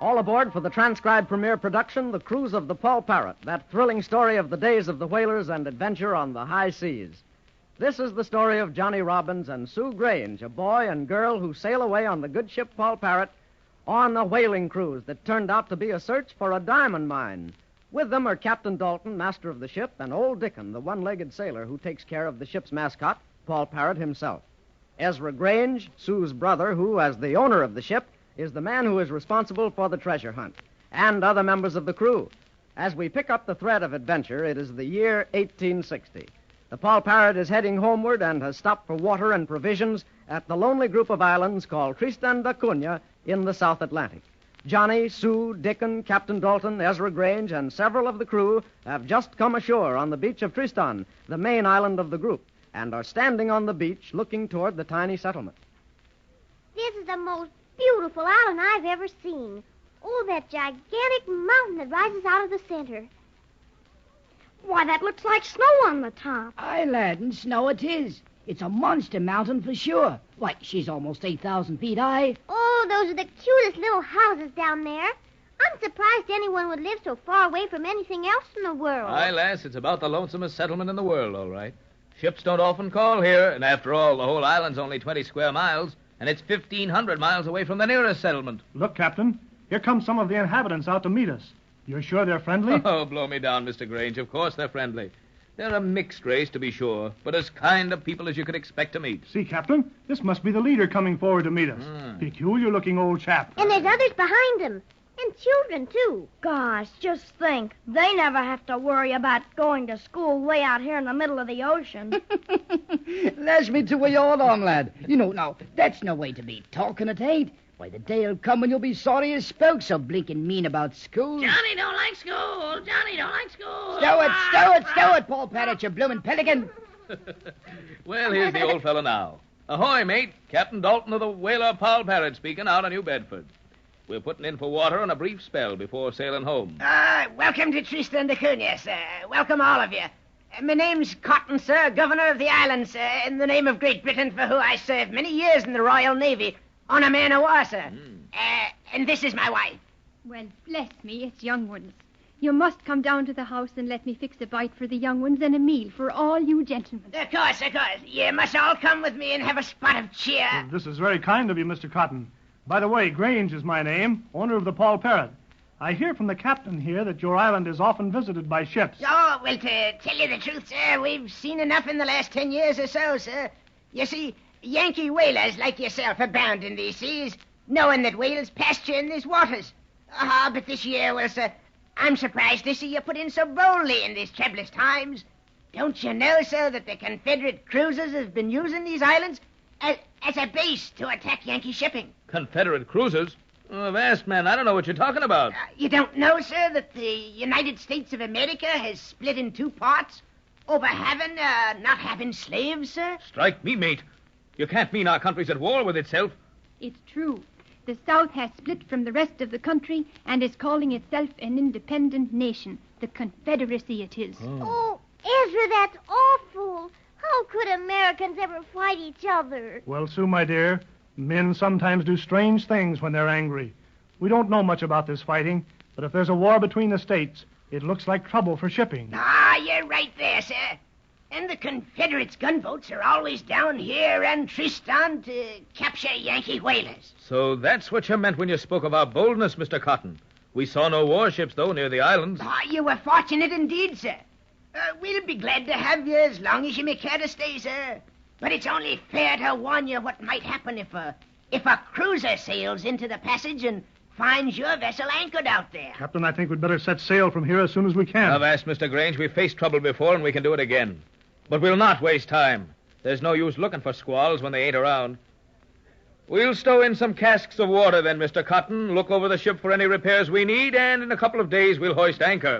All aboard for the transcribed premiere production, The Cruise of the Poll Parrot, that thrilling story of the days of the whalers and adventure on the high seas. This is the story of Johnny Robbins and Sue Grange, a boy and girl who sail away on the good ship Poll Parrot on a whaling cruise that turned out to be a search for a diamond mine. With them are Captain Dalton, master of the ship, and Old Dickson, the one-legged sailor who takes care of the ship's mascot, Poll Parrot himself. Ezra Grange, Sue's brother, who, as the owner of the ship, is the man who is responsible for the treasure hunt, and other members of the crew. As we pick up the thread of adventure, it is the year 1860. The Poll Parrot is heading homeward and has stopped for water and provisions at the lonely group of islands called Tristan da Cunha in the South Atlantic. Johnny, Sue, Dickon, Captain Dalton, Ezra Grange, and several of the crew have just come ashore on the beach of Tristan, the main island of the group, and are standing on the beach looking toward the tiny settlement. This is the most beautiful island I've ever seen. Oh, that gigantic mountain that rises out of the center. Why, that looks like snow on the top. Aye, lad, and snow it is. It's a monster mountain for sure. Why, she's almost 8,000 feet high. Oh, those are the cutest little houses down there. I'm surprised anyone would live so far away from anything else in the world. Aye, lass, it's about the lonesomest settlement in the world, all right. Ships don't often call here, and after all, the whole island's only 20 square miles, and it's 1,500 miles away from the nearest settlement. Look, Captain, here come some of the inhabitants out to meet us. You're sure they're friendly? Oh, blow me down, Mr. Grange. Of course they're friendly. They're a mixed race, to be sure, but as kind of people as you could expect to meet. See, Captain, this must be the leader coming forward to meet us. Peculiar-looking old chap. And there's others behind him. And children, too. Gosh, just think. They never have to worry about going to school way out here in the middle of the ocean. Lash me to where you're on, lad. You know, now, that's no way to be talking, it ain't. Why, the day'll come when you'll be sorry you spoke so blinking mean about school. Johnny don't like school. Johnny don't like school. Stow it, Poll Parrot, you bloomin' pelican. Well, here's the old fellow now. Ahoy, mate. Captain Dalton of the whaler Poll Parrot speaking out of New Bedford. We're putting in for water on a brief spell before sailing home. Welcome to Tristan da Cunha, sir. Welcome all of you. My name's Cotton, sir, governor of the island, sir, in the name of Great Britain, for who I served many years in the Royal Navy on a man of war, sir. And this is my wife. Well, bless me, it's young ones. You must come down to the house and let me fix a bite for the young ones and a meal for all you gentlemen. Of course. You must all come with me and have a spot of cheer. Well, this is very kind of you, Mr. Cotton. By the way, Grange is my name, owner of the Poll Parrot. I hear from the captain here that your island is often visited by ships. Oh, well, to tell you the truth, sir, we've seen enough in the last 10 years or so, sir. You see, Yankee whalers like yourself are bound in these seas, knowing that whales pasture in these waters. But this year, well, sir, I'm surprised to see you put in so boldly in these troublous times. Don't you know, sir, that the Confederate cruisers have been using these islands as a base to attack Yankee shipping? Confederate cruisers? Oh, vast man, I don't know what you're talking about. You don't know, sir, that the United States of America has split in two parts over not having slaves, sir? Strike me, mate. You can't mean our country's at war with itself. It's true. The South has split from the rest of the country and is calling itself an independent nation. The Confederacy it is. Oh, Ezra, that's awful. How could Americans ever fight each other? Well, Sue, my dear, men sometimes do strange things when they're angry. We don't know much about this fighting, but if there's a war between the states, it looks like trouble for shipping. You're right there, sir. And the Confederates' gunboats are always down here and Tristan to capture Yankee whalers. So that's what you meant when you spoke of our boldness, Mr. Cotton. We saw no warships, though, near the islands. You were fortunate indeed, sir. We'll be glad to have you as long as you may care to stay, sir. But it's only fair to warn you what might happen if a cruiser sails into the passage and finds your vessel anchored out there. Captain, I think we'd better set sail from here as soon as we can. I've asked Mr. Grange. We've faced trouble before, and we can do it again. But we'll not waste time. There's no use looking for squalls when they ain't around. We'll stow in some casks of water then, Mr. Cotton, look over the ship for any repairs we need, and in a couple of days we'll hoist anchor.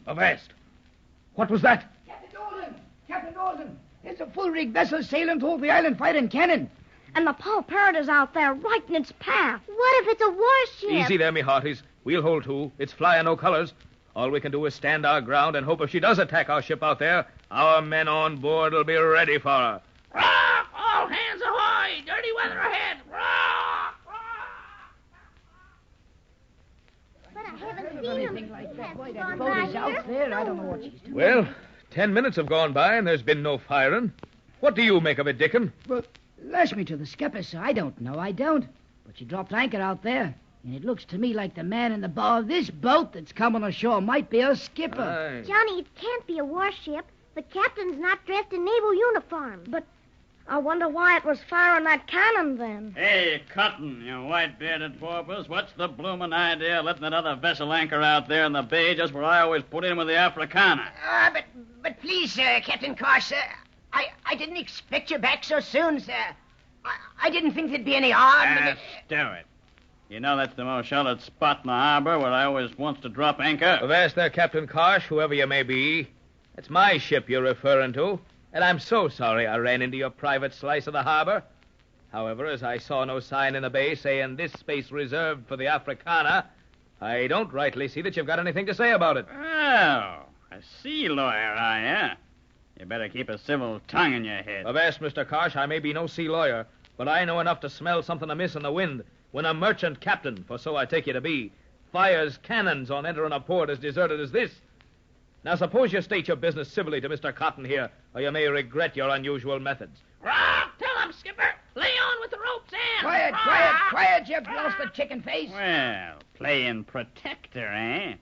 Avast! What was that? Captain Dalton! There's a full-rigged vessel sailing toward the island firing cannon. And the Poll Parrot is out there right in its path. What if it's a warship? Easy there, me hearties. We'll hold to. It's flying no colors. All we can do is stand our ground and hope if she does attack our ship out there, our men on board will be ready for her. Rock! All hands ahoy! Dirty weather ahead! Rock! Rock! or seen anything him. like that. Why, He's that gone boat by is out here. there. I don't know what she's doing. Well, 10 minutes have gone by and there's been no firing. What do you make of it, Dickon? Well, lash me to the skipper, sir. I don't know. I don't. But she dropped anchor out there. And it looks to me like the man in the bow of this boat that's coming ashore might be a skipper. Aye. Johnny, it can't be a warship. The captain's not dressed in naval uniform. But I wonder why it was firing that cannon then. Hey, Cotton, you white-bearded porpoise, what's the bloomin' idea of letting that other vessel anchor out there in the bay just where I always put in with the Africana? But please, sir, Captain Krause, sir, I didn't expect you back so soon, sir. I didn't think there'd be any harm. Just do it. You know that's the most sheltered spot in the harbor where I always wants to drop anchor. Avast there, Captain Karsh, whoever you may be. It's my ship you're referring to, and I'm so sorry I ran into your private slice of the harbor. However, as I saw no sign in the bay saying this space reserved for the Africana, I don't rightly see that you've got anything to say about it. Oh, a sea lawyer, are you? You better keep a civil tongue in your head. Avast, Mr. Karsh, I may be no sea lawyer, but I know enough to smell something amiss in the wind when a merchant captain, for so I take you to be, fires cannons on entering a port as deserted as this. Now, suppose you state your business civilly to Mr. Cotton here, or you may regret your unusual methods. Rock! Tell him, Skipper. Lay on with the ropes and... Quiet, you blasted chicken face. Well, playing protector, eh?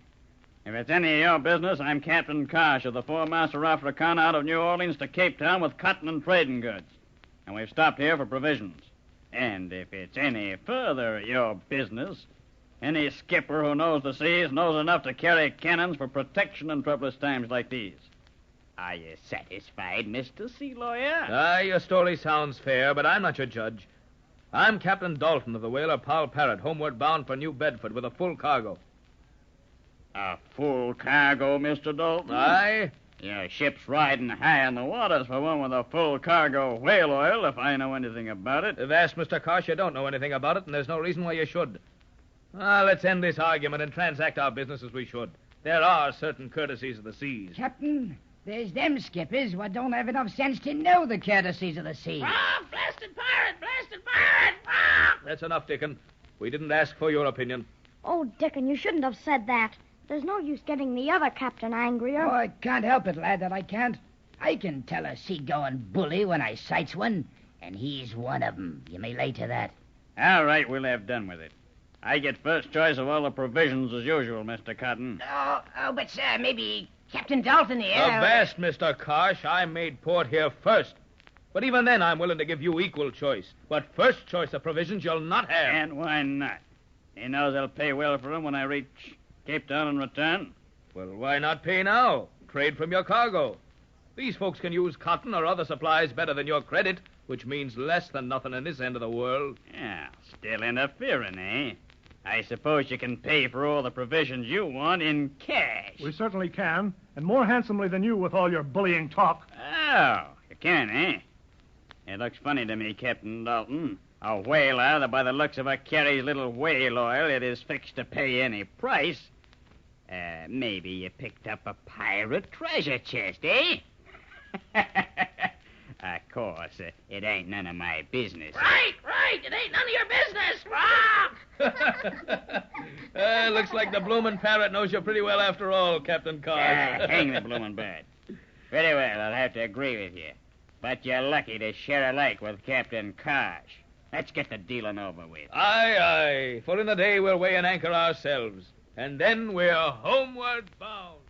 If it's any of your business, I'm Captain Karsh of the Four-Master Africana out of New Orleans to Cape Town with cotton and trading goods. And we've stopped here for provisions. And if it's any further your business, any skipper who knows the seas knows enough to carry cannons for protection in troublous times like these. Are you satisfied, Mr. Sea Lawyer? Aye, your story sounds fair, but I'm not your judge. I'm Captain Dalton of the whaler Poll Parrot, homeward bound for New Bedford with a full cargo. A full cargo, Mr. Dalton? Aye? Your ship's riding high in the waters for one with a full cargo of whale oil, if I know anything about it. Avast, Mr. Karsh, you don't know anything about it, and there's no reason why you should. Let's end this argument and transact our business as we should. There are certain courtesies of the seas. Captain, there's them skippers what don't have enough sense to know the courtesies of the sea. Rock! Blasted pirate! Blasted pirate! Rock! That's enough, Dickon. We didn't ask for your opinion. Oh, Dickon, you shouldn't have said that. There's no use getting the other captain angrier. Oh, I can't help it, lad, that I can't. I can tell a seagoing bully when I sights one, and he's one of 'em. You may lay to that. All right, we'll have done with it. I get first choice of all the provisions as usual, Mr. Cotton. But, sir, maybe Captain Dalton here... Avast, Mr. Karsh, I made port here first. But even then, I'm willing to give you equal choice. But first choice of provisions you'll not have. And why not? He knows I'll pay well for him when I reach Cape Town and return. Well, why not pay now? Trade from your cargo. These folks can use cotton or other supplies better than your credit, which means less than nothing in this end of the world. Yeah, still interfering, eh? I suppose you can pay for all the provisions you want in cash. We certainly can, and more handsomely than you with all your bullying talk. Oh, you can, eh? It looks funny to me, Captain Dalton. A whaler that by the looks of her carries little whale oil it is fixed to pay any price. Maybe you picked up a pirate treasure chest, eh? Of course, it ain't none of my business. Right! It ain't none of your business! Rock! Looks like the bloomin' parrot knows you pretty well after all, Captain Karsh. Hang the bloomin' bird. Very well, I'll have to agree with you. But you're lucky to share a lake with Captain Karsh. Let's get the dealing over with. Aye. For in the day we'll weigh an anchor ourselves. And then we're homeward bound.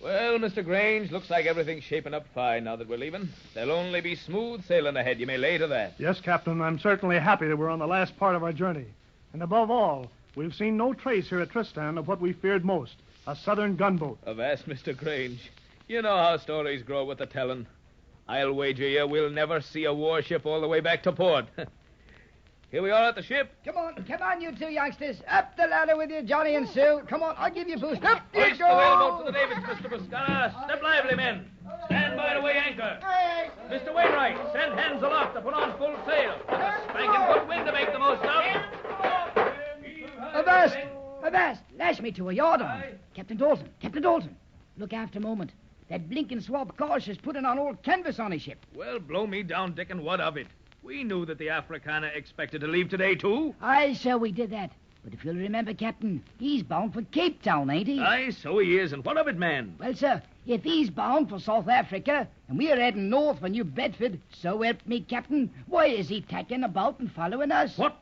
Well, Mr. Grange, looks like everything's shaping up fine now that we're leaving. There'll only be smooth sailing ahead, you may lay to that. Yes, Captain, I'm certainly happy that we're on the last part of our journey. And above all, we've seen no trace here at Tristan of what we feared most, a southern gunboat. Avast, Mr. Grange. You know how stories grow with the telling. I'll wager you we'll never see a warship all the way back to port. Here we are at the ship. Come on, you two youngsters. Up the ladder with you, Johnny and Sue. Come on, I'll give you a boost. Up you Hoist the go. whaleboat to the davits, Mr. Buscala. Step lively, men. Stand by to weigh anchor. Mr. Wainwright, send hands aloft to put on full sail. There's a spanking good wind to make the most of. Avast. Lash me to a yard arm. Captain Dalton. Look after a moment. That blinking swab Karsh is putting on old canvas on his ship. Well, blow me down, Dickon, what of it? We knew that the Africana expected to leave today, too. Aye, sir, we did that. But if you'll remember, Captain, he's bound for Cape Town, ain't he? Aye, so he is. And what of it, man? Well, sir, if he's bound for South Africa, and we're heading north for New Bedford, so help me, Captain, why is he tacking about and following us? What?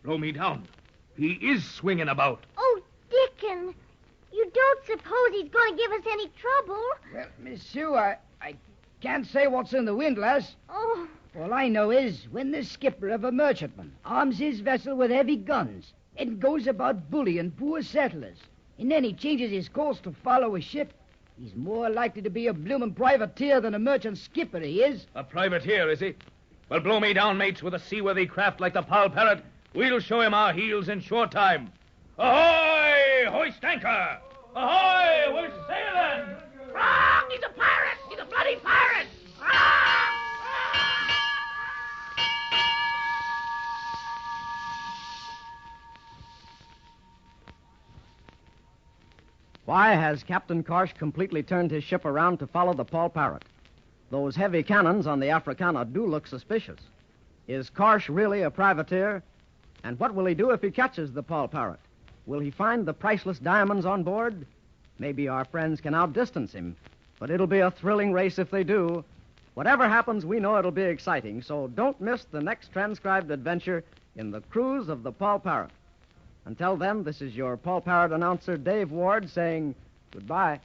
Blow me down. He is swinging about. Oh, Dickon, you don't suppose he's going to give us any trouble? Well, Miss Sue, I can't say what's in the windlass. Oh, All I know is when the skipper of a merchantman arms his vessel with heavy guns and goes about bullying poor settlers, and then he changes his course to follow a ship, he's more likely to be a bloomin' privateer than a merchant skipper, he is. A privateer, is he? Well, blow me down, mates, with a seaworthy craft like the Poll Parrot. We'll show him our heels in short time. Ahoy! Hoist anchor! Ahoy! We're sailing! Wrong! He's a pirate! He's a bloody pirate! Wrong! Why has Captain Karsh completely turned his ship around to follow the Poll Parrot? Those heavy cannons on the Africana do look suspicious. Is Karsh really a privateer? And what will he do if he catches the Poll Parrot? Will he find the priceless diamonds on board? Maybe our friends can outdistance him, but it'll be a thrilling race if they do. Whatever happens, we know it'll be exciting, so don't miss the next transcribed adventure in the cruise of the Poll Parrot. Until then, this is your Poll Parrot announcer, Dave Ward, saying goodbye.